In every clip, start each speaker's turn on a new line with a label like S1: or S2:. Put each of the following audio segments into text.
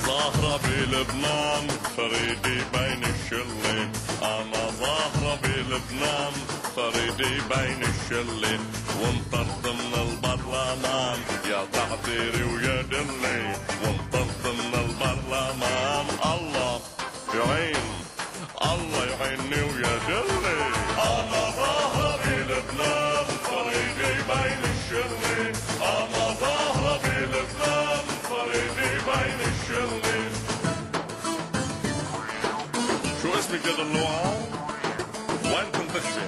S1: ظاهرة بلبنان فريدي بين الشلة، أنا ظاهرة بلبنان فريدي بين الشلة، وانطرت من البرلمان يا تعبيري ويا دلي، وانطرت من البرلمان. الله يعين، الله يعيني ويا دلي. أنا ظاهرة بلبنان فريدي بين الشلة، أنا ظاهرة بلبنان فريدي بين الشلة. شو اسمك يا ضلوعة؟ وين كنت تخفي؟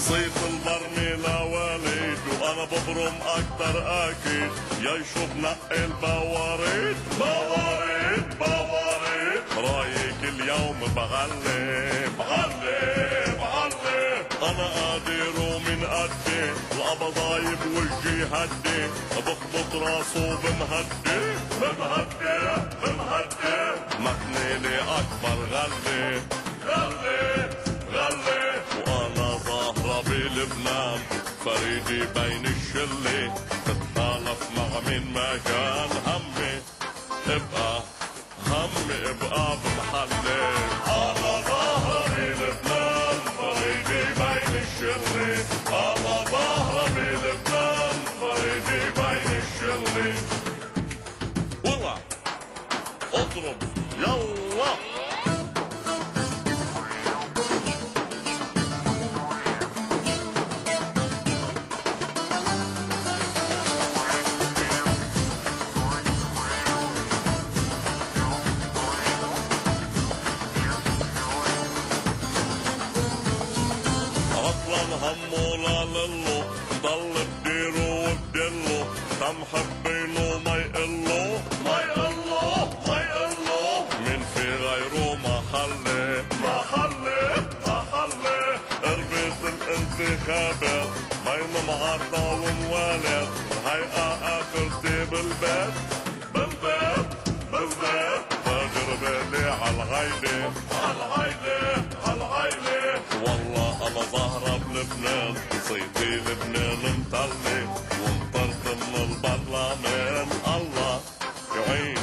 S1: صيت البرميلة وليد وانا ببرم اكتر اكيد، يا شو بنقي البواريد بواريد بواريد، رايك اليوم بغلي بغلي بغلي، انا قادر ومن قدي القبضايب وجهي هدي، بخبط راسه بمهدي بمهدي بمهدي، مكنيني اكبر غلي غلي غلي، وانا ظاهرة بلبنان فريدي بين الشلة، تتخالف مع مين ما كان همي ابقى همي ابقى بمحلي. انا ظاهرة بلبنان فريدي بين الشلة، انا ظاهرة بلبنان فريدي بين الشلة. والله اضرب يلا. همو لا للو ضل بديرو وبدلو، كم حبينو ما يقلو ما يقلو ما يقلو، من في غيره محلي محلي محلي، قربت الانتخابات بين معطى وموالد، هيئة اخرتي بالبيت بالبيت بالبيت، فاجر بالي عالغيدي عالغيدي عالغيدي. والله انا ظاهرة بلبنان صيتي لبنان مطلي، وانطرت من البرلمان. الله يعين،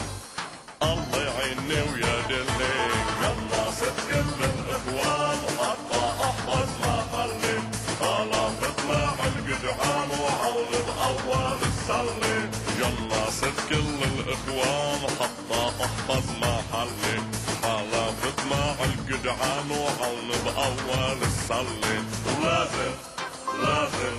S1: الله يعيني ويا دلي، يلا ست كل الاخوان حتى احفظ ما خلي، خلافت مع الجدعان وعوض اول السلي، يلا ست كل الاخوان حتى احفظ ما حلي، خلافت مع الجدعان وعوض اول السلي، ولازم لازم